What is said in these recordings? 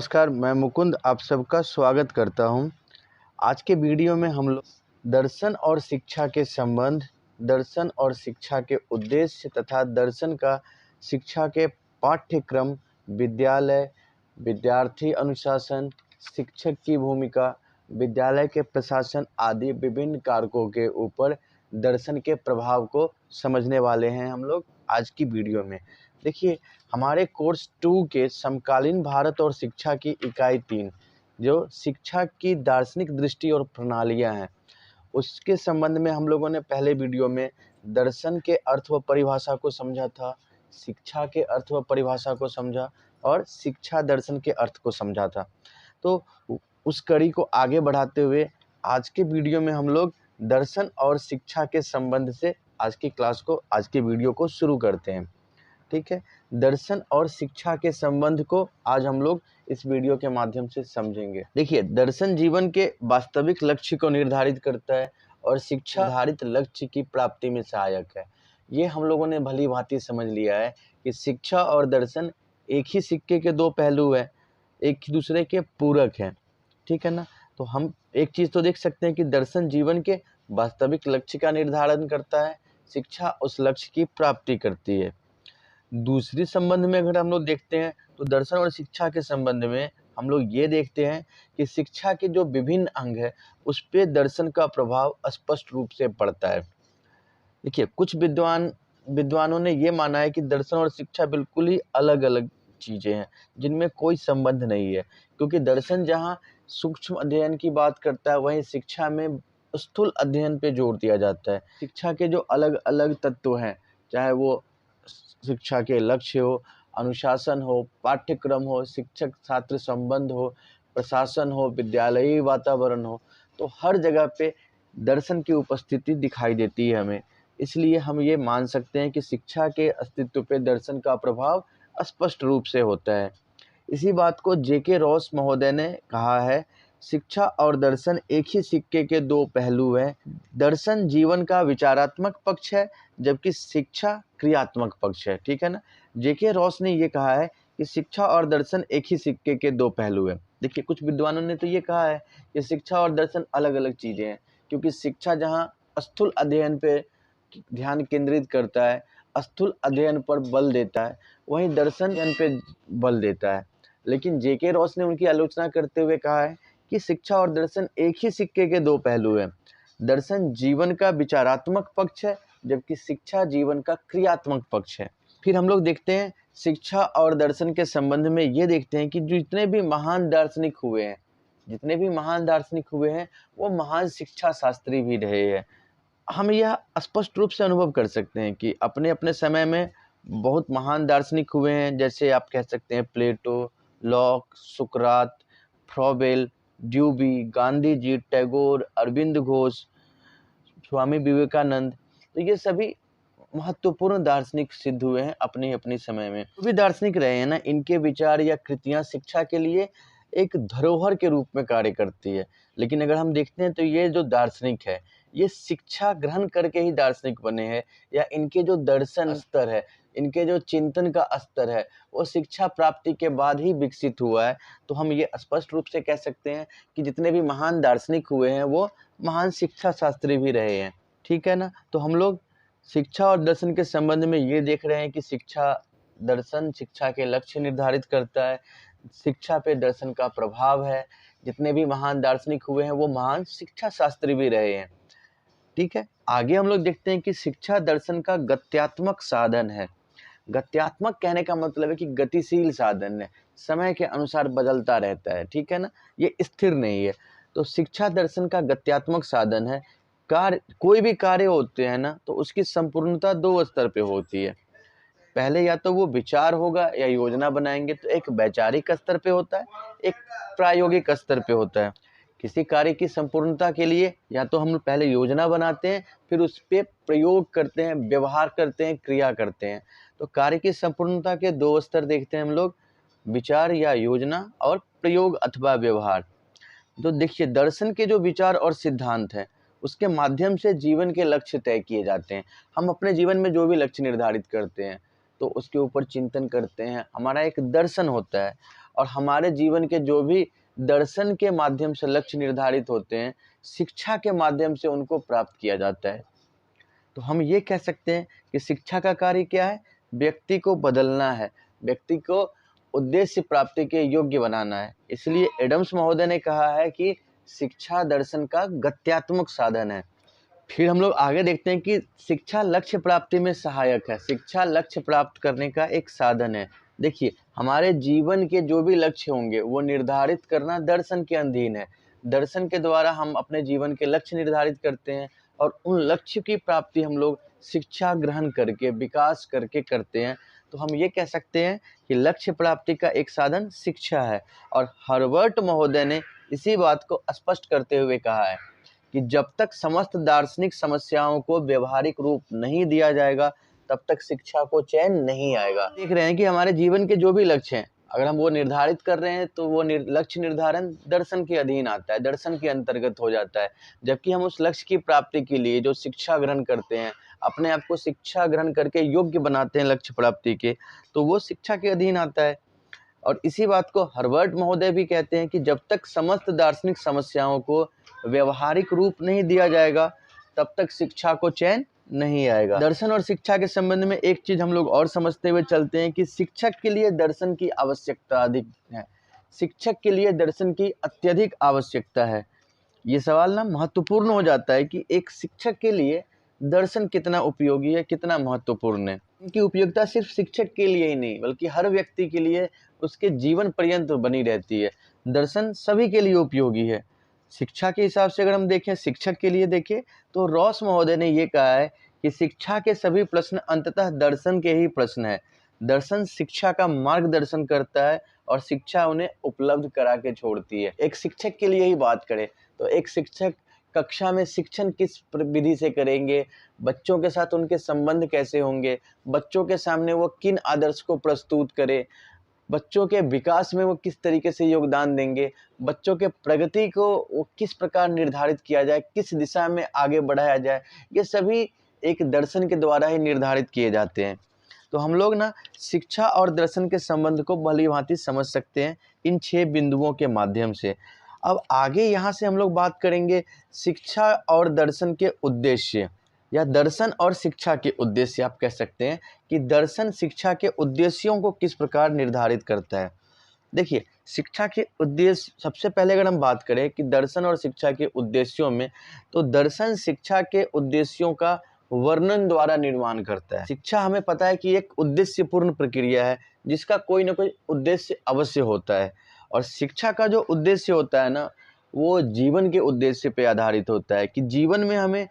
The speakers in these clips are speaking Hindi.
नमस्कार, मैं मुकुंद आप सबका स्वागत करता हूं। आज के वीडियो में हम लोग दर्शन और शिक्षा के संबंध, दर्शन और शिक्षा के उद्देश्य तथा दर्शन का शिक्षा के पाठ्यक्रम, विद्यालय, विद्यार्थी अनुशासन, शिक्षक की भूमिका, विद्यालय के प्रशासन आदि विभिन्न कारकों के ऊपर दर्शन के प्रभाव को समझने वाले हैं हम लोग आज की वीडियो में। देखिए, हमारे कोर्स 2 के समकालीन भारत और शिक्षा की इकाई 3 जो शिक्षा की दार्शनिक दृष्टि और प्रणालियां हैं, उसके संबंध में हम लोगों ने पहले वीडियो में दर्शन के अर्थ व परिभाषा को समझा था, शिक्षा के अर्थ व परिभाषा को समझा और शिक्षा दर्शन के अर्थ को समझा था। तो उस कड़ी को आगे बढ़ाते हुए आज के वीडियो में हम लोग दर्शन और शिक्षा के संबंध से आज की वीडियो को शुरू करते हैं। ठीक है, दर्शन और शिक्षा के संबंध को आज हम लोग इस वीडियो के माध्यम से समझेंगे। देखिए, दर्शन जीवन के वास्तविक लक्ष्य को निर्धारित करता है और शिक्षा निर्धारित लक्ष्य की प्राप्ति में सहायक है। ये हम लोगों ने भली भांति समझ लिया है कि शिक्षा और दर्शन एक ही सिक्के के दो पहलू हैं, एक दूसरे के पूरक हैं। ठीक है ना। तो हम एक चीज़ तो देख सकते हैं कि दर्शन जीवन के वास्तविक लक्ष्य का निर्धारण करता है, शिक्षा उस लक्ष्य की प्राप्ति करती है। दूसरी संबंध में अगर हम लोग देखते हैं तो दर्शन और शिक्षा के संबंध में हम लोग ये देखते हैं कि शिक्षा के जो विभिन्न अंग है उस पे दर्शन का प्रभाव स्पष्ट रूप से पड़ता है। देखिए, कुछ विद्वानों ने ये माना है कि दर्शन और शिक्षा बिल्कुल ही अलग अलग चीज़ें हैं जिनमें कोई संबंध नहीं है, क्योंकि दर्शन जहाँ सूक्ष्म अध्ययन की बात करता है वहीं शिक्षा में स्थूल अध्ययन पे जोर दिया जाता है। शिक्षा के जो अलग अलग तत्व हैं, चाहे वो शिक्षा के लक्ष्य हो, अनुशासन हो, पाठ्यक्रम हो, शिक्षक छात्र संबंध हो, प्रशासन हो, विद्यालयी वातावरण हो, तो हर जगह पे दर्शन की उपस्थिति दिखाई देती है हमें। इसलिए हम ये मान सकते हैं कि शिक्षा के अस्तित्व पे दर्शन का प्रभाव स्पष्ट रूप से होता है। इसी बात को जेके रॉस महोदय ने कहा है, शिक्षा और दर्शन एक ही सिक्के के दो पहलू हैं। दर्शन जीवन का विचारात्मक पक्ष है जबकि शिक्षा क्रियात्मक पक्ष है। ठीक है ना। जेके रॉस ने ये कहा है कि शिक्षा और दर्शन एक ही सिक्के के दो पहलू हैं। देखिए, कुछ विद्वानों ने तो ये कहा है कि शिक्षा और दर्शन अलग अलग चीज़ें हैं, क्योंकि शिक्षा जहाँ स्थूल अध्ययन पे ध्यान केंद्रित करता है, स्थूल अध्ययन पर बल देता है, वहीं दर्शन पे बल देता है। लेकिन जेके रॉस ने उनकी आलोचना करते हुए कहा है कि शिक्षा और दर्शन एक ही सिक्के के दो पहलू हैं। दर्शन जीवन का विचारात्मक पक्ष है जबकि शिक्षा जीवन का क्रियात्मक पक्ष है। फिर हम लोग देखते हैं शिक्षा और दर्शन के संबंध में ये देखते हैं कि जितने भी महान दार्शनिक हुए हैं वो महान शिक्षा शास्त्री भी रहे हैं। हम यह स्पष्ट रूप से अनुभव कर सकते हैं कि अपने अपने समय में बहुत महान दार्शनिक हुए हैं, जैसे आप कह सकते हैं प्लेटो, लॉक, सुकरात, फ्रॉबेल, ड्यूबी, गांधी जी, टैगोर, अरविंद घोष, स्वामी विवेकानंद। तो ये सभी महत्वपूर्ण दार्शनिक सिद्ध हुए हैं अपने अपने समय में। जो भी दार्शनिक रहे हैं ना, इनके विचार या कृतियां शिक्षा के लिए एक धरोहर के रूप में कार्य करती है। लेकिन अगर हम देखते हैं तो ये जो दार्शनिक है ये शिक्षा ग्रहण करके ही दार्शनिक बने हैं, या इनके जो दर्शन स्तर है, इनके जो चिंतन का स्तर है वो शिक्षा प्राप्ति के बाद ही विकसित हुआ है। तो हम ये स्पष्ट रूप से कह सकते हैं कि जितने भी महान दार्शनिक हुए हैं वो महान शिक्षा शास्त्री भी रहे हैं। ठीक है ना। तो हम लोग शिक्षा और दर्शन के संबंध में ये देख रहे हैं कि दर्शन शिक्षा के लक्ष्य निर्धारित करता है, शिक्षा पे दर्शन का प्रभाव है। जितने भी महान दार्शनिक हुए हैं वो महान शिक्षा शास्त्री भी रहे हैं। ठीक है। आगे हम लोग देखते हैं कि शिक्षा दर्शन का गत्यात्मक साधन है। गत्यात्मक कहने का मतलब है कि गतिशील साधन है, समय के अनुसार बदलता रहता है। ठीक है ना, ये स्थिर नहीं है। तो शिक्षा दर्शन का गत्यात्मक साधन है। कोई भी कार्य होते हैं ना तो उसकी संपूर्णता दो स्तर पे होती है। पहले या तो वो विचार होगा या योजना बनाएंगे, तो एक वैचारिक स्तर पे होता है, एक प्रायोगिक स्तर पे होता है। किसी कार्य की संपूर्णता के लिए या तो हम पहले योजना बनाते हैं, फिर उस पर प्रयोग करते हैं, व्यवहार करते हैं, क्रिया करते हैं। तो कार्य की संपूर्णता के दो स्तर देखते हैं हम लोग, विचार या योजना और प्रयोग अथवा व्यवहार। तो देखिए, दर्शन के जो विचार और सिद्धांत हैं उसके माध्यम से जीवन के लक्ष्य तय किए जाते हैं। हम अपने जीवन में जो भी लक्ष्य निर्धारित करते हैं तो उसके ऊपर चिंतन करते हैं, हमारा एक दर्शन होता है। और हमारे जीवन के जो भी दर्शन के माध्यम से लक्ष्य निर्धारित होते हैं, शिक्षा के माध्यम से उनको प्राप्त किया जाता है। तो हम ये कह सकते हैं कि शिक्षा का कार्य क्या है? व्यक्ति को बदलना है, व्यक्ति को उद्देश्य प्राप्ति के योग्य बनाना है। इसलिए एडम्स महोदय ने कहा है कि शिक्षा दर्शन का गत्यात्मक साधन है। फिर हम लोग आगे देखते हैं कि शिक्षा लक्ष्य प्राप्ति में सहायक है। शिक्षा लक्ष्य प्राप्त करने का एक साधन है। देखिए, हमारे जीवन के जो भी लक्ष्य होंगे वो निर्धारित करना दर्शन के अधीन है। दर्शन के द्वारा हम अपने जीवन के लक्ष्य निर्धारित करते हैं और उन लक्ष्य की प्राप्ति हम लोग शिक्षा ग्रहण करके, विकास करके करते हैं। तो हम ये कह सकते हैं कि लक्ष्य प्राप्ति का एक साधन शिक्षा है। और हर्बर्ट महोदय ने इसी बात को स्पष्ट करते हुए कहा है कि जब तक समस्त दार्शनिक समस्याओं को व्यवहारिक रूप नहीं दिया जाएगा, तब तक शिक्षा को चैन नहीं आएगा। देख रहे हैं कि हमारे जीवन के जो भी लक्ष्य हैं, अगर हम वो निर्धारित कर रहे हैं तो वो लक्ष्य निर्धारण दर्शन के अधीन आता है, दर्शन के अंतर्गत हो जाता है। जबकि हम उस लक्ष्य की प्राप्ति के लिए जो शिक्षा ग्रहण करते हैं, अपने आप को शिक्षा ग्रहण करके योग्य बनाते हैं लक्ष्य प्राप्ति के, तो वो शिक्षा के अधीन आता है। और इसी बात को हर्बर्ट महोदय भी कहते हैं कि जब तक समस्त दार्शनिक समस्याओं को व्यवहारिक रूप नहीं दिया जाएगा, तब तक शिक्षा को चैन नहीं आएगा। दर्शन और शिक्षा के संबंध में एक चीज हम लोग और समझते हुए चलते हैं कि शिक्षक के लिए दर्शन की आवश्यकता अधिक है। शिक्षक के लिए दर्शन की अत्यधिक आवश्यकता है। ये सवाल ना महत्वपूर्ण हो जाता है कि एक शिक्षक के लिए दर्शन कितना उपयोगी है, कितना महत्वपूर्ण है। इनकी उपयोगिता सिर्फ शिक्षक के लिए ही नहीं, बल्कि हर व्यक्ति के लिए उसके जीवन पर्यंत बनी रहती है। दर्शन सभी के लिए उपयोगी है। शिक्षा के हिसाब से अगर हम देखें, शिक्षक के लिए देखें, तो रॉस महोदय ने ये कहा है कि शिक्षा के सभी प्रश्न अंततः दर्शन के ही प्रश्न है। दर्शन शिक्षा का मार्गदर्शन करता है और शिक्षा उन्हें उपलब्ध करा के छोड़ती है। एक शिक्षक के लिए ही बात करें तो एक शिक्षक कक्षा में शिक्षण किस विधि से करेंगे, बच्चों के साथ उनके संबंध कैसे होंगे, बच्चों के सामने वो किन आदर्श को प्रस्तुत करें, बच्चों के विकास में वो किस तरीके से योगदान देंगे, बच्चों के प्रगति को वो किस प्रकार निर्धारित किया जाए, किस दिशा में आगे बढ़ाया जाए, ये सभी एक दर्शन के द्वारा ही निर्धारित किए जाते हैं। तो हम लोग ना शिक्षा और दर्शन के संबंध को भली भांति समझ सकते हैं इन 6 बिंदुओं के माध्यम से। अब आगे यहाँ से हम लोग बात करेंगे शिक्षा और दर्शन के उद्देश्य, या दर्शन और शिक्षा के उद्देश्य आप कह सकते हैं कि दर्शन शिक्षा के उद्देश्यों को किस प्रकार निर्धारित करता है। देखिए, शिक्षा के उद्देश्य, सबसे पहले अगर हम बात करें कि दर्शन और शिक्षा के उद्देश्यों में, तो दर्शन शिक्षा के उद्देश्यों का वर्णन द्वारा निर्माण करता है। शिक्षा हमें पता है कि एक उद्देश्यपूर्ण प्रक्रिया है जिसका कोई ना कोई उद्देश्य अवश्य होता है। और शिक्षा का जो उद्देश्य होता है ना, वो जीवन के उद्देश्य पे आधारित होता है कि जीवन में हमें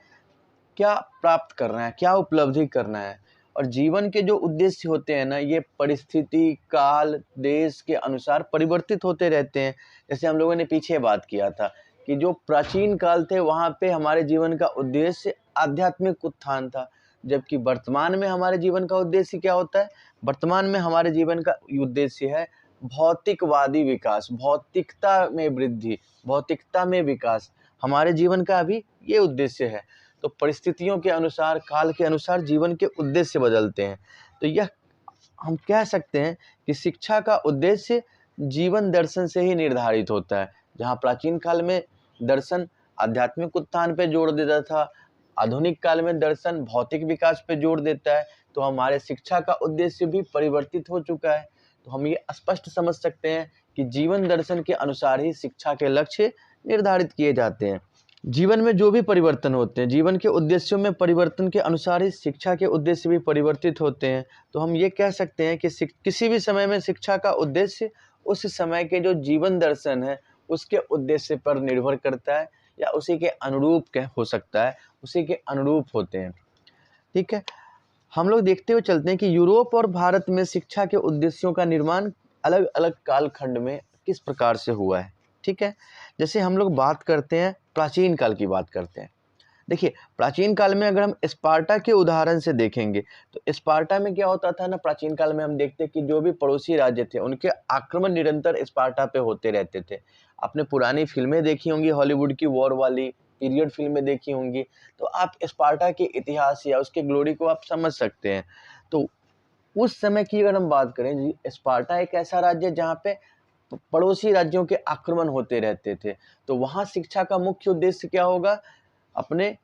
क्या प्राप्त करना है, क्या उपलब्धि करना है। और जीवन के जो उद्देश्य होते हैं ना, ये परिस्थिति, काल, देश के अनुसार परिवर्तित होते रहते हैं। जैसे हम लोगों ने पीछे बात किया था कि जो प्राचीन काल थे वहाँ पे हमारे जीवन का उद्देश्य आध्यात्मिक उत्थान था, जबकि वर्तमान में हमारे जीवन का उद्देश्य क्या होता है? वर्तमान में हमारे जीवन का उद्देश्य है भौतिकवादी विकास, भौतिकता में वृद्धि, भौतिकता में विकास। हमारे जीवन का अभी ये उद्देश्य है। तो परिस्थितियों के अनुसार, काल के अनुसार जीवन के उद्देश्य बदलते हैं। तो यह हम कह सकते हैं कि शिक्षा का उद्देश्य जीवन दर्शन से ही निर्धारित होता है। जहाँ प्राचीन काल में दर्शन आध्यात्मिक उत्थान पे जोर देता था, आधुनिक काल में दर्शन भौतिक विकास पे जोर देता है, तो हमारे शिक्षा का उद्देश्य भी परिवर्तित हो चुका है। तो हम ये स्पष्ट समझ सकते हैं कि जीवन दर्शन के अनुसार ही शिक्षा के लक्ष्य निर्धारित किए जाते हैं। जीवन में जो भी परिवर्तन होते हैं, जीवन के उद्देश्यों में परिवर्तन के अनुसार ही शिक्षा के उद्देश्य भी परिवर्तित होते हैं। तो हम ये कह सकते हैं कि किसी भी समय में शिक्षा का उद्देश्य उस समय के जो जीवन दर्शन है उसके उद्देश्य पर निर्भर करता है, या उसी के अनुरूप हो सकता है, उसी के अनुरूप होते हैं। ठीक है, हम लोग देखते हुए चलते हैं कि यूरोप और भारत में शिक्षा के उद्देश्यों का निर्माण अलग अलग कालखंड में किस प्रकार से हुआ है। ठीक है, जैसे हम लोग बात करते हैं, प्राचीन काल की बात करते हैं। देखिए, प्राचीन काल में अगर हम स्पार्टा के उदाहरण से देखेंगे तो स्पार्टा में क्या होता था ना, प्राचीन काल में हम देखते हैं कि जो भी पड़ोसी राज्य थे उनके आक्रमण निरंतर स्पार्टा पे होते रहते थे। आपने पुरानी फिल्में देखी होंगी, हॉलीवुड की वॉर वाली पीरियड फिल्में देखी होंगी, तो आप स्पार्टा के इतिहास या उसके ग्लोरी को आप समझ सकते हैं। तो उस समय की अगर हम बात करें, स्पार्टा एक ऐसा राज्य जहाँ पे पड़ोसी राज्यों के आक्रमण होते रहते थे। तो वहाँ शिक्षा का मुख्य उद्देश्य क्या होगा? अपने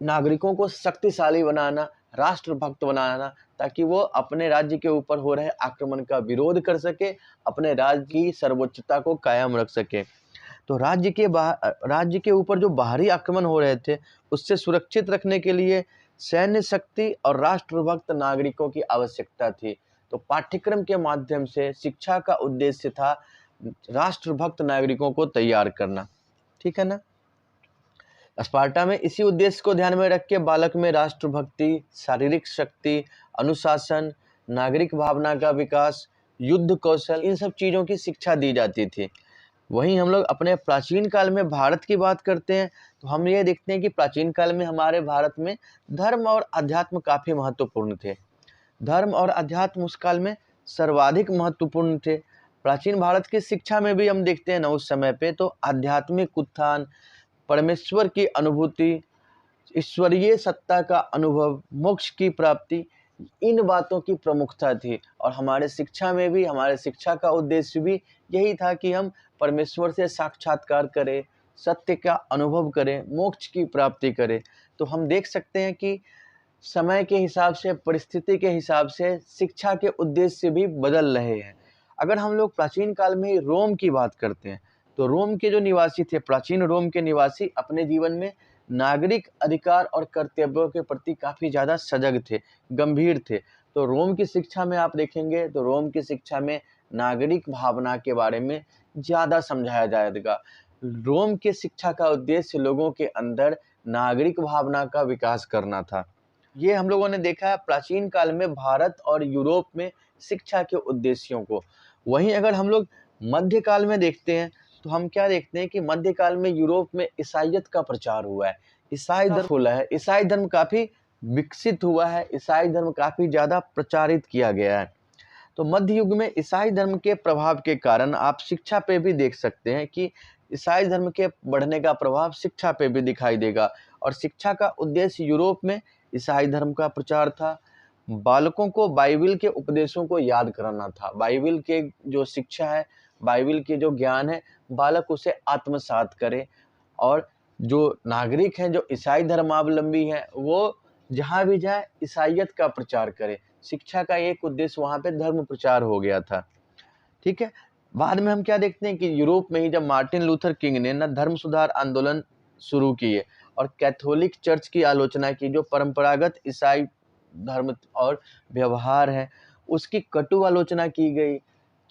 नागरिकों को शक्तिशाली बनाना, राष्ट्रभक्त बनाना, ताकि वो अपने राज्य के ऊपर हो रहे आक्रमण का विरोध कर सके, अपने राज्य की सर्वोच्चता को कायम रख सके। तो राज्य के ऊपर जो बाहरी आक्रमण हो रहे थे, उससे सुरक्षित रखने के लिए सैन्य शक्ति और राष्ट्रभक्त नागरिकों की आवश्यकता थी। तो पाठ्यक्रम के माध्यम से शिक्षा का उद्देश्य था राष्ट्रभक्त नागरिकों को तैयार करना। ठीक है ना? स्पार्टा में इसी उद्देश्य को ध्यान में रख के बालक में राष्ट्रभक्ति, शारीरिक शक्ति, अनुशासन, नागरिक भावना का विकास, युद्ध कौशल, इन सब चीज़ों की शिक्षा दी जाती थी। वहीं हम लोग अपने प्राचीन काल में भारत की बात करते हैं तो हम ये देखते हैं कि प्राचीन काल में हमारे भारत में धर्म और अध्यात्म काफ़ी महत्वपूर्ण थे। धर्म और अध्यात्म उस काल में सर्वाधिक महत्वपूर्ण थे। प्राचीन भारत की शिक्षा में भी हम देखते हैं ना, उस समय पे तो आध्यात्मिक उत्थान, परमेश्वर की अनुभूति, ईश्वरीय सत्ता का अनुभव, मोक्ष की प्राप्ति, इन बातों की प्रमुखता थी। और हमारे शिक्षा में भी, हमारे शिक्षा का उद्देश्य भी यही था कि हम परमेश्वर से साक्षात्कार करें, सत्य का अनुभव करें, मोक्ष की प्राप्ति करें। तो हम देख सकते हैं कि समय के हिसाब से, परिस्थिति के हिसाब से शिक्षा के उद्देश्य भी बदल रहे हैं। अगर हम लोग प्राचीन काल में रोम की बात करते हैं तो रोम के जो निवासी थे, प्राचीन रोम के निवासी अपने जीवन में नागरिक अधिकार और कर्तव्यों के प्रति काफ़ी ज़्यादा सजग थे, गंभीर थे। तो रोम की शिक्षा में आप देखेंगे तो रोम की शिक्षा में नागरिक भावना के बारे में ज़्यादा समझाया जाएगा। रोम के शिक्षा का उद्देश्य लोगों के अंदर नागरिक भावना का विकास करना था। ये हम लोगों ने देखा है प्राचीन काल में भारत और यूरोप में शिक्षा के उद्देश्यों को। वहीं अगर हम लोग मध्यकाल में देखते हैं तो हम क्या देखते हैं कि मध्यकाल में यूरोप में ईसाईयत का प्रचार हुआ है, ईसाई धर्म फूला है, ईसाई धर्म काफ़ी विकसित हुआ है, ईसाई धर्म काफ़ी ज़्यादा प्रचारित किया गया है। तो मध्य युग में ईसाई धर्म के प्रभाव के कारण आप शिक्षा पे भी देख सकते हैं कि ईसाई धर्म के बढ़ने का प्रभाव शिक्षा पे भी दिखाई देगा। और शिक्षा का उद्देश्य यूरोप में ईसाई धर्म का प्रचार था। बालकों को बाइबिल के उपदेशों को याद कराना था। बाइबिल के जो शिक्षा है, बाइबिल के जो ज्ञान है, बालक उसे आत्मसात करे। और जो नागरिक हैं, जो ईसाई धर्मावलंबी हैं, वो जहाँ भी जाए ईसाईयत का प्रचार करे। शिक्षा का एक उद्देश्य वहाँ पे धर्म प्रचार हो गया था। ठीक है। बाद में हम क्या देखते हैं कि यूरोप में ही जब मार्टिन लूथर किंग ने ना धर्म सुधार आंदोलन शुरू किए और कैथोलिक चर्च की आलोचना की, जो परंपरागत ईसाई धर्म और व्यवहार है उसकी कटु आलोचना की गई।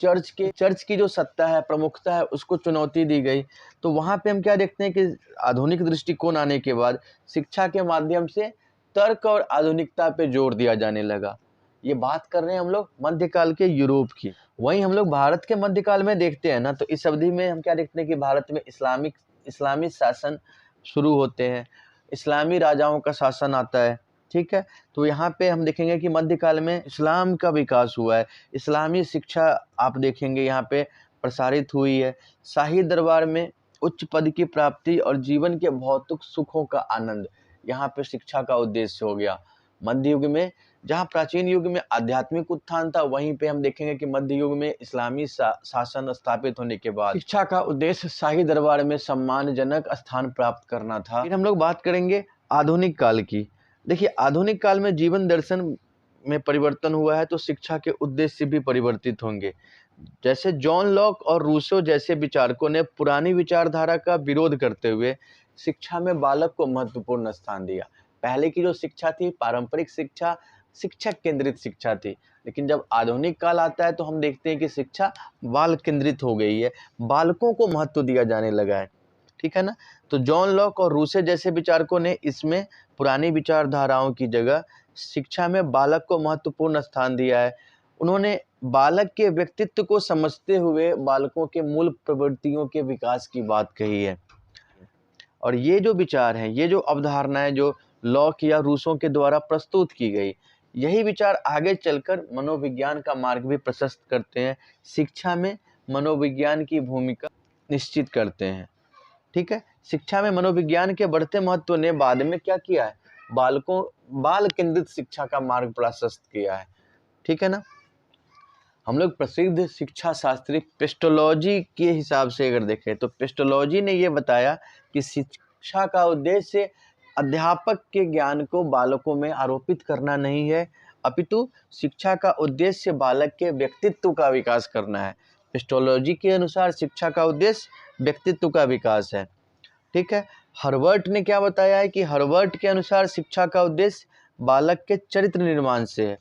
चर्च की जो सत्ता है, प्रमुखता है, उसको चुनौती दी गई। तो वहाँ पे हम क्या देखते हैं कि आधुनिक दृष्टिकोण आने के बाद शिक्षा के माध्यम से तर्क और आधुनिकता पे जोर दिया जाने लगा। ये बात कर रहे हैं हम लोग मध्यकाल के यूरोप की। वहीं हम लोग भारत के मध्यकाल में देखते हैं ना, तो इस अवधि में हम क्या देखते हैं कि भारत में इस्लामी शासन शुरू होते हैं, इस्लामी राजाओं का शासन आता है। ठीक है। तो यहाँ पे हम देखेंगे कि मध्यकाल में इस्लाम का विकास हुआ है, इस्लामी शिक्षा आप देखेंगे यहाँ पे प्रसारित हुई है। शाही दरबार में उच्च पद की प्राप्ति और जीवन के भौतिक सुखों का आनंद, यहाँ पे शिक्षा का उद्देश्य हो गया। मध्य युग में, जहाँ प्राचीन युग में आध्यात्मिक उत्थान था, वहीं पे हम देखेंगे कि मध्य युग में इस्लामी शासन स्थापित होने के बाद शिक्षा का उद्देश्य शाही दरबार में सम्मानजनक स्थान प्राप्त करना था। फिर हम लोग बात करेंगे आधुनिक काल की। देखिए, आधुनिक काल में जीवन दर्शन में परिवर्तन हुआ है तो शिक्षा के उद्देश्य भी परिवर्तित होंगे। जैसे जॉन लॉक और रूसो जैसे विचारकों ने पुरानी विचारधारा का विरोध करते हुए शिक्षा में बालक को महत्वपूर्ण स्थान दिया। पहले की जो शिक्षा थी, पारंपरिक शिक्षा, शिक्षक केंद्रित शिक्षा थी, लेकिन जब आधुनिक काल आता है तो हम देखते हैं कि शिक्षा बाल केंद्रित हो गई है, बालकों को महत्व दिया जाने लगा है। ठीक है ना। तो जॉन लॉक और रूसे जैसे विचारकों ने इसमें पुरानी विचारधाराओं की जगह शिक्षा में बालक को महत्वपूर्ण स्थान दिया है। उन्होंने बालक के व्यक्तित्व को समझते हुए बालकों के मूल प्रवृत्तियों के विकास की बात कही है। और ये जो विचार हैं, ये जो अवधारणाएं जो लॉक या रूसों के द्वारा प्रस्तुत की गई, यही विचार आगे चलकर मनोविज्ञान का मार्ग भी प्रशस्त करते हैं, शिक्षा में मनोविज्ञान की भूमिका निश्चित करते हैं। ठीक है। शिक्षा में मनोविज्ञान के बढ़ते महत्व ने बाद में क्या किया है, बाल केंद्रित शिक्षा का मार्ग प्रशस्त किया है। ठीक है ना। हम लोग प्रसिद्ध शिक्षा शास्त्री पेस्टोलॉजी के हिसाब से अगर देखें तो पेस्टोलॉजी ने ये बताया कि शिक्षा का उद्देश्य अध्यापक के ज्ञान को बालकों में आरोपित करना नहीं है, अपितु शिक्षा का उद्देश्य बालक के व्यक्तित्व का विकास करना है। पेस्टोलॉजी के अनुसार शिक्षा का उद्देश्य व्यक्तित्व का विकास है। ठीक है। हर्बर्ट ने क्या बताया है कि हर्बर्ट के अनुसार शिक्षा का उद्देश्य बालक के चरित्र निर्माण से है।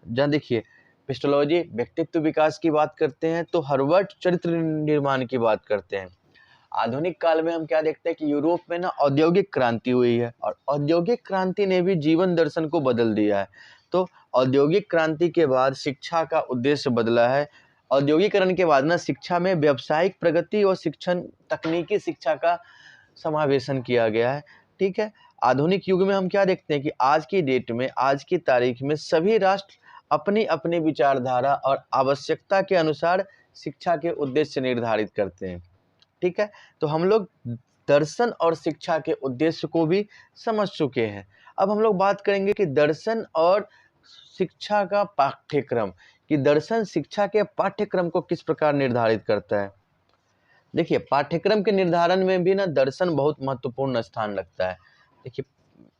जहाँ देखिए पेस्टोलॉजी व्यक्तित्व विकास की बात करते हैं तो हर्बर्ट चरित्र निर्माण की बात करते हैं। आधुनिक काल में हम क्या देखते हैं कि यूरोप में ना औद्योगिक क्रांति हुई है और औद्योगिक क्रांति ने भी जीवन दर्शन को बदल दिया है। तो औद्योगिक क्रांति के बाद शिक्षा का उद्देश्य बदला है। औद्योगिकरण के बाद ना शिक्षा में व्यावसायिक प्रगति और शिक्षण तकनीकी शिक्षा का समावेशन किया गया है। ठीक है। आधुनिक युग में हम क्या देखते हैं कि आज की डेट में, आज की तारीख में सभी राष्ट्र अपनी अपनी विचारधारा और आवश्यकता के अनुसार शिक्षा के उद्देश्य निर्धारित करते हैं। ठीक है। तो हम लोग दर्शन और शिक्षा के उद्देश्य को भी समझ चुके हैं। अब हम लोग बात करेंगे कि दर्शन और शिक्षा का पाठ्यक्रम, कि दर्शन शिक्षा के पाठ्यक्रम को किस प्रकार निर्धारित करता है। देखिए पाठ्यक्रम के निर्धारण में भी ना दर्शन बहुत महत्वपूर्ण स्थान रखता है। देखिए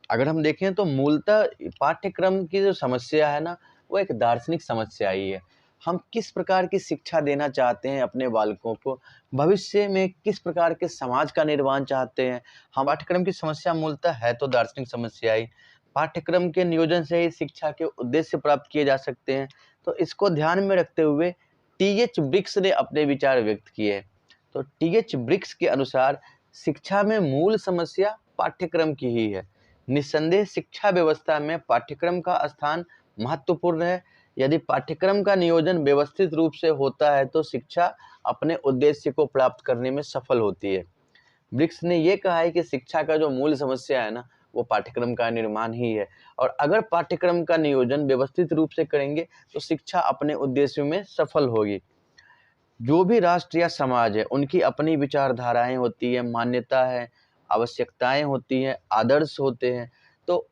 अगर हम देखें तो मूलतः पाठ्यक्रम की जो समस्या है ना वो एक दार्शनिक समस्या ही है। हम किस प्रकार की शिक्षा देना चाहते हैं अपने बालकों को, भविष्य में किस प्रकार के समाज का निर्माण चाहते हैं। हम पाठ्यक्रम की समस्या मूलतः है तो दार्शनिक समस्या ही। पाठ्यक्रम के नियोजन से ही शिक्षा के उद्देश्य प्राप्त किए जा सकते हैं। तो इसको ध्यान में रखते हुए टी.एच. ब्रिक्स ने अपने विचार व्यक्त किए। तो टी.एच. ब्रिक्स के अनुसार शिक्षा में मूल समस्या पाठ्यक्रम की ही है। निस्संदेह शिक्षा व्यवस्था में पाठ्यक्रम का स्थान महत्वपूर्ण है। यदि पाठ्यक्रम का नियोजन व्यवस्थित रूप से होता है तो शिक्षा अपने उद्देश्य को प्राप्त करने में सफल होती है। ब्रिक्स ने यह कहा है कि शिक्षा का जो मूल समस्या है ना वो पाठ्यक्रम का निर्माण ही है, और अगर पाठ्यक्रम का नियोजन व्यवस्थित रूप से करेंगे तो शिक्षा अपने उद्देश्य में सफल होगी। जो भी राष्ट्र या समाज है उनकी अपनी विचारधाराएं होती है, मान्यता है, आवश्यकताएं होती हैं, आदर्श होते हैं। तो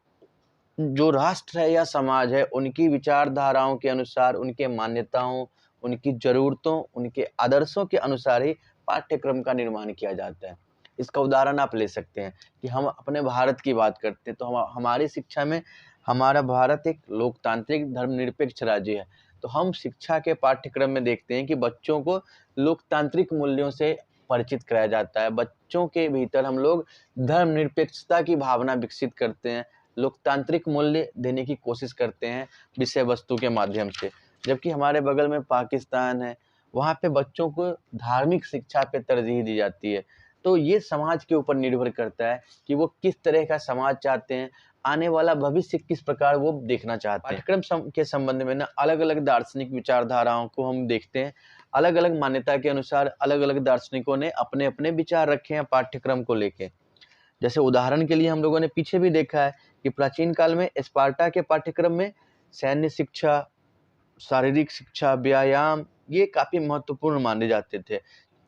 जो राष्ट्र है या समाज है उनकी विचारधाराओं के अनुसार, उनके मान्यताओं, उनकी ज़रूरतों, उनके आदर्शों के अनुसार ही पाठ्यक्रम का निर्माण किया जाता है। इसका उदाहरण आप ले सकते हैं कि हम अपने भारत की बात करते हैं तो हमारी शिक्षा में, हमारा भारत एक लोकतांत्रिक धर्मनिरपेक्ष राज्य है। तो हम शिक्षा के पाठ्यक्रम में देखते हैं कि बच्चों को लोकतांत्रिक मूल्यों से परिचित कराया जाता है। बच्चों के भीतर हम लोग धर्मनिरपेक्षता की भावना विकसित करते हैं, लोकतांत्रिक मूल्य देने की कोशिश करते हैं विषय वस्तु के माध्यम से। जबकि हमारे बगल में पाकिस्तान है, वहाँ पे बच्चों को धार्मिक शिक्षा पे तरजीह दी जाती है। तो ये समाज के ऊपर निर्भर करता है कि वो किस तरह का समाज चाहते हैं, आने वाला भविष्य किस प्रकार वो देखना चाहते हैं। पाठ्यक्रम के संबंध में ना अलग अलग दार्शनिक विचारधाराओं को हम देखते हैं। अलग अलग मान्यता के अनुसार अलग अलग दार्शनिकों ने अपने अपने विचार रखे हैं पाठ्यक्रम को लेके। जैसे उदाहरण के लिए हम लोगों ने पीछे भी देखा है कि प्राचीन काल में स्पार्टा के पाठ्यक्रम में सैन्य शिक्षा, शारीरिक शिक्षा, व्यायाम ये काफ़ी महत्वपूर्ण माने जाते थे,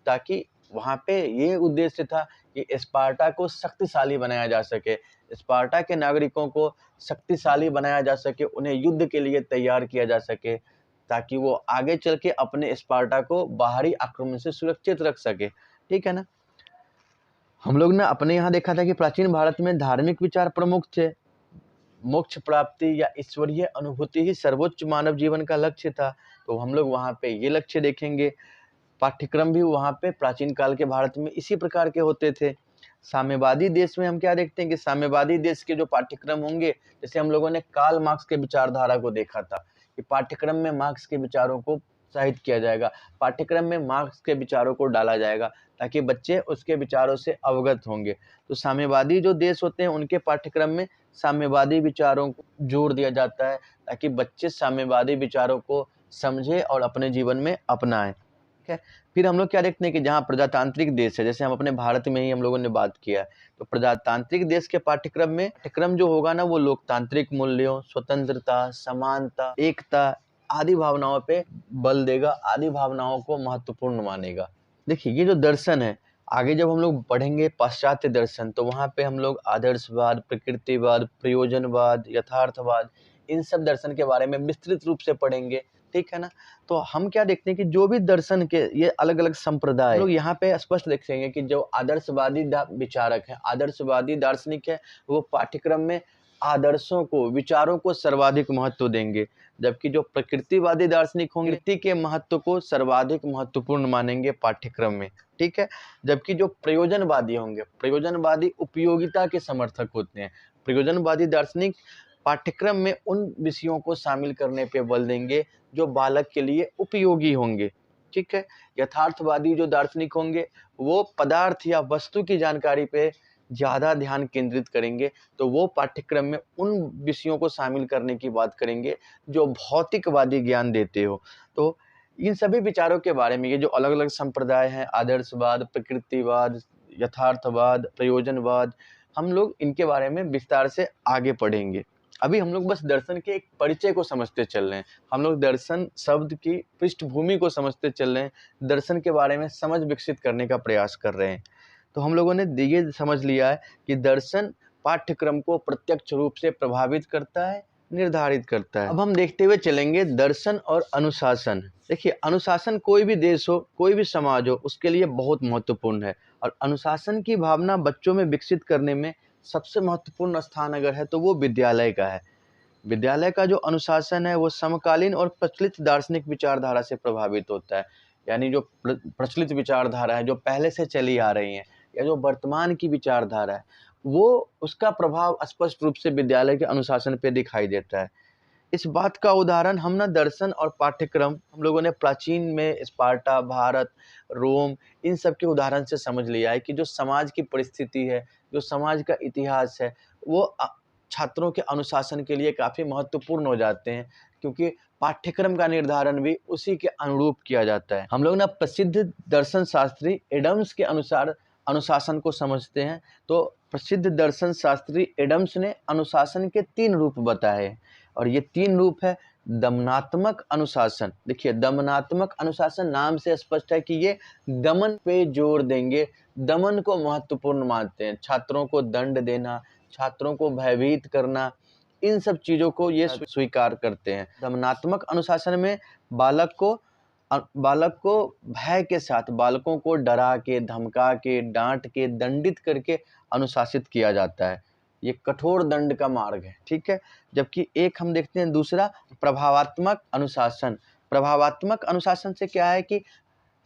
ताकि वहाँ पे ये उद्देश्य था कि स्पार्टा को शक्तिशाली बनाया जा सके, स्पार्टा के नागरिकों को शक्तिशाली बनाया जा सके, उन्हें युद्ध के लिए तैयार किया जा सके, ताकि वो आगे चल के अपने स्पार्टा को बाहरी आक्रमण से सुरक्षित रख सके। ठीक है ना। हम लोग ने अपने यहाँ देखा था कि प्राचीन भारत में धार्मिक विचार प्रमुख थे। मोक्ष प्राप्ति या ईश्वरीय अनुभूति ही सर्वोच्च मानव जीवन का लक्ष्य था। तो हम लोग वहाँ पे ये लक्ष्य देखेंगे। पाठ्यक्रम भी वहाँ पे प्राचीन काल के भारत में इसी प्रकार के होते थे। साम्यवादी देश में हम क्या देखते हैं कि साम्यवादी देश के जो पाठ्यक्रम होंगे, जैसे हम लोगों ने कार्ल मार्क्स के विचारधारा को देखा था कि पाठ्यक्रम में मार्क्स के विचारों को उत्साहित किया जाएगा, पाठ्यक्रम में मार्क्स के विचारों को डाला जाएगा ताकि बच्चे उसके विचारों से अवगत होंगे। तो साम्यवादी जो देश होते हैं उनके पाठ्यक्रम में साम्यवादी विचारों को जोड़ दिया जाता है ताकि बच्चे साम्यवादी विचारों को समझे और अपने जीवन में अपनाएं। ठीक है। फिर हम लोग क्या देखते हैं कि जहाँ प्रजातांत्रिक देश है, जैसे हम अपने भारत में ही हम लोगों ने बात किया है, तो प्रजातांत्रिक देश के पाठ्यक्रम जो होगा ना वो लोकतांत्रिक मूल्यों, स्वतंत्रता, समानता, एकता आदि भावनाओं पे बल देगा, आदि भावनाओं को महत्वपूर्ण मानेगा। देखिए ये जो दर्शन है, आगे जब हम लोग पढ़ेंगे पाश्चात्य दर्शन तो वहाँ पे हम लोग आदर्शवाद, प्रकृतिवाद, प्रयोजनवाद, यथार्थवाद इन सब दर्शन के बारे में विस्तृत रूप से पढ़ेंगे। ठीक है ना। तो हम क्या देखते हैं कि जो भी दर्शन के ये अलग अलग संप्रदाय लोग यहाँ पे स्पष्ट देखेंगे कि जो आदर्शवादी विचारक है, आदर्शवादी दार्शनिक है, वो पाठ्यक्रम में आदर्शों को, विचारों को सर्वाधिक महत्व देंगे, जबकि जो प्रकृतिवादी दार्शनिक होंगे प्रकृति के महत्व को सर्वाधिक महत्वपूर्ण मानेंगे पाठ्यक्रम में, ठीक है। जबकि जो प्रयोजनवादी होंगे, प्रयोजनवादी उपयोगिता के समर्थक होते हैं। प्रयोजनवादी दार्शनिक पाठ्यक्रम में उन विषयों को शामिल करने पे बल देंगे जो बालक के लिए उपयोगी होंगे, ठीक है। यथार्थवादी जो दार्शनिक होंगे वो पदार्थ या वस्तु की जानकारी पे ज़्यादा ध्यान केंद्रित करेंगे, तो वो पाठ्यक्रम में उन विषयों को शामिल करने की बात करेंगे जो भौतिकवादी ज्ञान देते हो। तो इन सभी विचारों के बारे में ये जो अलग अलग संप्रदाय हैं, आदर्शवाद, प्रकृतिवाद, यथार्थवाद, प्रयोजनवाद, हम लोग इनके बारे में विस्तार से आगे पढ़ेंगे। अभी हम लोग बस दर्शन के एक परिचय को समझते चल रहे हैं, हम लोग दर्शन शब्द की पृष्ठभूमि को समझते चल रहे हैं, दर्शन के बारे में समझ विकसित करने का प्रयास कर रहे हैं। तो हम लोगों ने ये समझ लिया है कि दर्शन पाठ्यक्रम को प्रत्यक्ष रूप से प्रभावित करता है, निर्धारित करता है। अब हम देखते हुए चलेंगे दर्शन और अनुशासन। देखिए, अनुशासन कोई भी देश हो, कोई भी समाज हो, उसके लिए बहुत महत्वपूर्ण है, और अनुशासन की भावना बच्चों में विकसित करने में सबसे महत्वपूर्ण स्थान अगर है तो वो विद्यालय का है। विद्यालय का जो अनुशासन है वो समकालीन और प्रचलित दार्शनिक विचारधारा से प्रभावित होता है। यानी जो प्रचलित विचारधारा है, जो पहले से चली आ रही है, या जो वर्तमान की विचारधारा है, वो उसका प्रभाव स्पष्ट रूप से विद्यालय के अनुशासन पे दिखाई देता है। इस बात का उदाहरण हम ना दर्शन और पाठ्यक्रम हम लोगों ने प्राचीन में स्पार्टा, भारत, रोम, इन सब के उदाहरण से समझ लिया है कि जो समाज की परिस्थिति है, जो समाज का इतिहास है, वो छात्रों के अनुशासन के लिए काफ़ी महत्वपूर्ण हो जाते हैं, क्योंकि पाठ्यक्रम का निर्धारण भी उसी के अनुरूप किया जाता है। हम लोग ना प्रसिद्ध दर्शन शास्त्री एडम्स के अनुसार अनुशासन को समझते हैं। तो प्रसिद्ध दर्शन शास्त्री एडम्स ने अनुशासन के 3 रूप बताए, और ये 3 रूप है दमनात्मक अनुशासन। देखिए, दमनात्मक अनुशासन नाम से स्पष्ट है कि ये दमन पे जोर देंगे, दमन को महत्वपूर्ण मानते हैं, छात्रों को दंड देना, छात्रों को भयभीत करना, इन सब चीज़ों को ये स्वीकार करते हैं। दमनात्मक अनुशासन में बालक को भय के साथ, बालकों को डरा के, धमका के, डांट के, दंडित करके अनुशासित किया जाता है। ये कठोर दंड का मार्ग है, ठीक है। जबकि एक हम देखते हैं दूसरा प्रभावात्मक अनुशासन। प्रभावात्मक अनुशासन से क्या है कि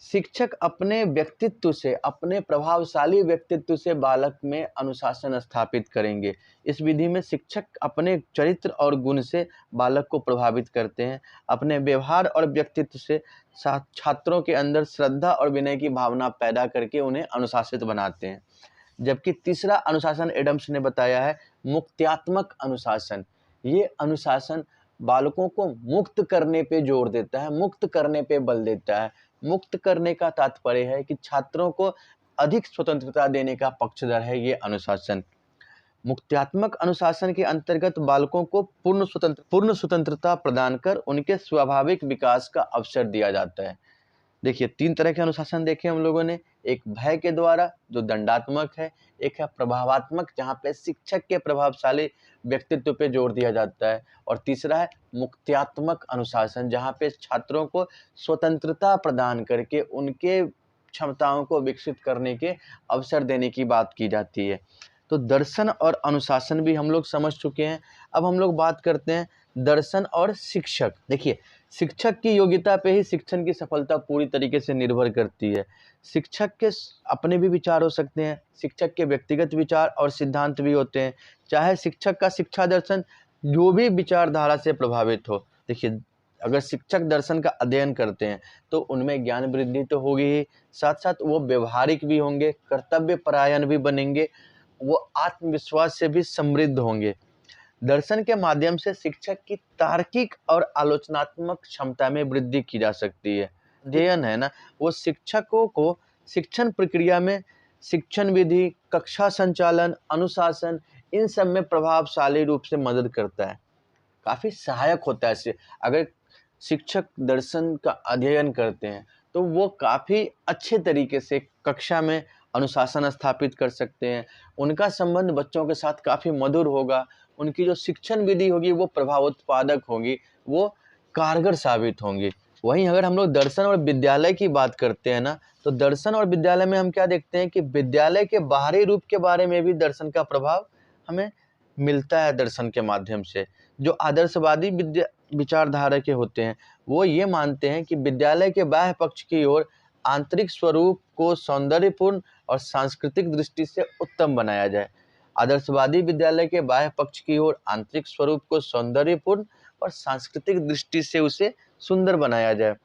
शिक्षक अपने व्यक्तित्व से, अपने प्रभावशाली व्यक्तित्व से बालक में अनुशासन स्थापित करेंगे। इस विधि में शिक्षक अपने चरित्र और गुण से बालक को प्रभावित करते हैं, अपने व्यवहार और व्यक्तित्व से छात्रों के अंदर श्रद्धा और विनय की भावना पैदा करके उन्हें अनुशासित बनाते हैं। जबकि तीसरा अनुशासन एडम्स ने बताया है मुक्त्यात्मक अनुशासन। ये अनुशासन बालकों को मुक्त करने पे जोर देता है, मुक्त करने पे बल देता है। मुक्त करने का तात्पर्य है कि छात्रों को अधिक स्वतंत्रता देने का पक्षधर है ये अनुशासन। मुक्त्यात्मक अनुशासन के अंतर्गत बालकों को पूर्ण स्वतंत्रता प्रदान कर उनके स्वाभाविक विकास का अवसर दिया जाता है। देखिए, 3 तरह के अनुशासन देखे हम लोगों ने। एक भय के द्वारा जो दंडात्मक है, एक है प्रभावात्मक जहाँ पे शिक्षक के प्रभावशाली व्यक्तित्व पे जोर दिया जाता है, और तीसरा है मुक्त्यात्मक अनुशासन जहाँ पे छात्रों को स्वतंत्रता प्रदान करके उनके क्षमताओं को विकसित करने के अवसर देने की बात की जाती है। तो दर्शन और अनुशासन भी हम लोग समझ चुके हैं। अब हम लोग बात करते हैं दर्शन और शिक्षक। देखिए, शिक्षक की योग्यता पे ही शिक्षण की सफलता पूरी तरीके से निर्भर करती है। शिक्षक के अपने भी विचार हो सकते हैं, शिक्षक के व्यक्तिगत विचार और सिद्धांत भी होते हैं, चाहे शिक्षक का शिक्षा दर्शन जो भी विचारधारा से प्रभावित हो। देखिए, अगर शिक्षक दर्शन का अध्ययन करते हैं तो उनमें ज्ञान वृद्धि तो होगी ही, साथ साथ वो व्यवहारिक भी होंगे, कर्तव्य परायण भी बनेंगे, वो आत्मविश्वास से भी समृद्ध होंगे। दर्शन के माध्यम से शिक्षक की तार्किक और आलोचनात्मक क्षमता में वृद्धि की जा सकती है। अध्ययन है ना, वो शिक्षकों को शिक्षण प्रक्रिया में शिक्षण विधि, कक्षा संचालन, अनुशासन, इन सब में प्रभावशाली रूप से मदद करता है, काफ़ी सहायक होता है इससे। अगर शिक्षक दर्शन का अध्ययन करते हैं तो वो काफ़ी अच्छे तरीके से कक्षा में अनुशासन स्थापित कर सकते हैं, उनका संबंध बच्चों के साथ काफ़ी मधुर होगा, उनकी जो शिक्षण विधि होगी वो प्रभावोत्पादक होगी, वो कारगर साबित होंगी। वहीं अगर हम लोग दर्शन और विद्यालय की बात करते हैं ना, तो दर्शन और विद्यालय में हम क्या देखते हैं कि विद्यालय के बाहरी रूप के बारे में भी दर्शन का प्रभाव हमें मिलता है। दर्शन के माध्यम से जो आदर्शवादी विचारधारा के होते हैं वो ये मानते हैं कि विद्यालय के बाह्य पक्ष की ओर आंतरिक स्वरूप को सौंदर्यपूर्ण और सांस्कृतिक दृष्टि से उत्तम बनाया जाए। आदर्शवादी विद्यालय के बाह्य पक्ष की ओर आंतरिक स्वरूप को सौंदर्यपूर्ण और सांस्कृतिक दृष्टि से उसे सुंदर बनाया जाए,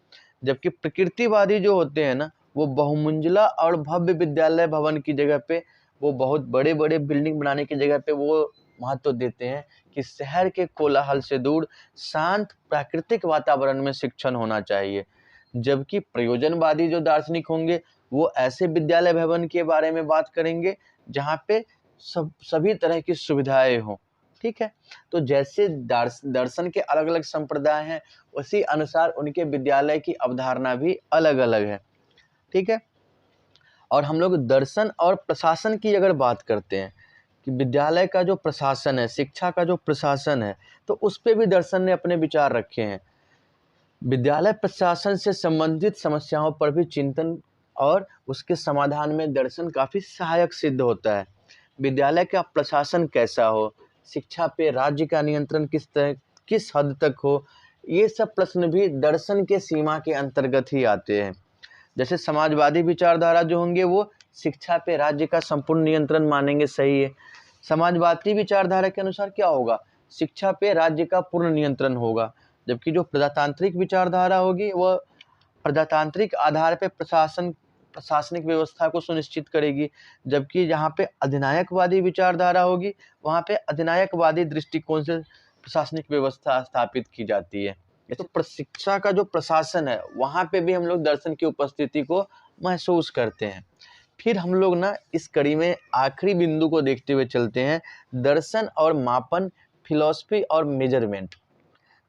जबकि प्रकृतिवादी जो होते हैं ना वो बहुमंजिला और भव्य विद्यालय भवन की जगह पे, वो बहुत बड़े बड़े बिल्डिंग बनाने की जगह पे वो महत्व देते हैं कि शहर के कोलाहल से दूर शांत प्राकृतिक वातावरण में शिक्षण होना चाहिए। जबकि प्रयोजनवादी जो दार्शनिक होंगे वो ऐसे विद्यालय भवन के बारे में बात करेंगे जहाँ पे सभी तरह की सुविधाएं हों। ठीक है, तो जैसे दर्शन के अलग अलग संप्रदाय हैं उसी अनुसार उनके विद्यालय की अवधारणा भी अलग अलग है। ठीक है, और हम लोग दर्शन और प्रशासन की अगर बात करते हैं कि विद्यालय का जो प्रशासन है, शिक्षा का जो प्रशासन है, तो उस पर भी दर्शन ने अपने विचार रखे हैं। विद्यालय प्रशासन से संबंधित समस्याओं पर भी चिंतन और उसके समाधान में दर्शन काफ़ी सहायक सिद्ध होता है। विद्यालय का प्रशासन कैसा हो, शिक्षा पे राज्य का नियंत्रण किस हद तक हो, ये सब प्रश्न भी दर्शन के सीमा के अंतर्गत ही आते हैं। जैसे समाजवादी विचारधारा जो होंगे वो शिक्षा पे राज्य का संपूर्ण नियंत्रण मानेंगे, सही है। समाजवादी विचारधारा के अनुसार क्या होगा, शिक्षा पे राज्य का पूर्ण नियंत्रण होगा। जबकि जो प्रजातांत्रिक विचारधारा होगी वह प्रजातांत्रिक आधार पे प्रशासनिक व्यवस्था को सुनिश्चित करेगी। जबकि जहाँ पे अधिनायकवादी विचारधारा होगी वहाँ पे अधिनायकवादी दृष्टिकोण से प्रशासनिक व्यवस्था स्थापित की जाती है। तो शिक्षा का जो प्रशासन है वहाँ पे भी हम लोग दर्शन की उपस्थिति को महसूस करते हैं। फिर हम लोग ना इस कड़ी में आखिरी बिंदु को देखते हुए चलते हैं, दर्शन और मापन, फिलॉसफी और मेजरमेंट।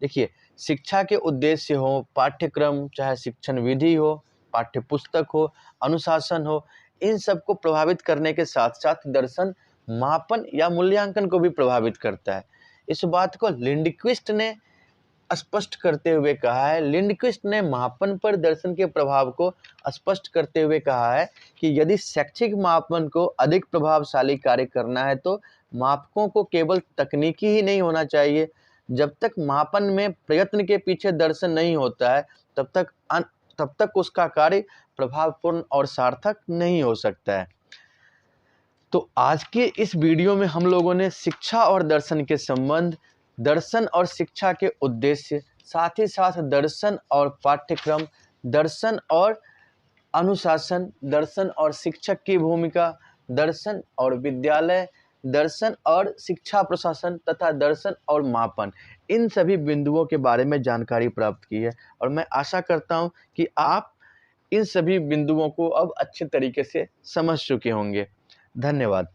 देखिए, शिक्षा के उद्देश्य हो, पाठ्यक्रम चाहे शिक्षण विधि हो, पाठ्य पुस्तक हो, अनुशासन हो, इन सब को प्रभावित करने के साथ साथ दर्शन मापन या मूल्यांकन को भी प्रभावित करता है। इस बात को लिंडक्विस्ट ने स्पष्ट करते हुए कहा है। लिंडक्विस्ट ने मापन पर दर्शन के प्रभाव को स्पष्ट करते हुए कहा है कि यदि शैक्षिक मापन को अधिक प्रभावशाली कार्य करना है तो मापकों को केवल तकनीकी ही नहीं होना चाहिए। जब तक मापन में प्रयत्न के पीछे दर्शन नहीं होता है तब तक उसका कार्य प्रभावपूर्ण और सार्थक नहीं हो सकता है। तो आज के इस वीडियो में हम लोगों ने शिक्षा और दर्शन के संबंध, दर्शन और शिक्षा के उद्देश्य, साथ ही साथ दर्शन और पाठ्यक्रम, दर्शन और अनुशासन, दर्शन और शिक्षक की भूमिका, दर्शन और विद्यालय, दर्शन और शिक्षा प्रशासन तथा दर्शन और मापन, इन सभी बिंदुओं के बारे में जानकारी प्राप्त की है। और मैं आशा करता हूं कि आप इन सभी बिंदुओं को अब अच्छे तरीके से समझ चुके होंगे। धन्यवाद।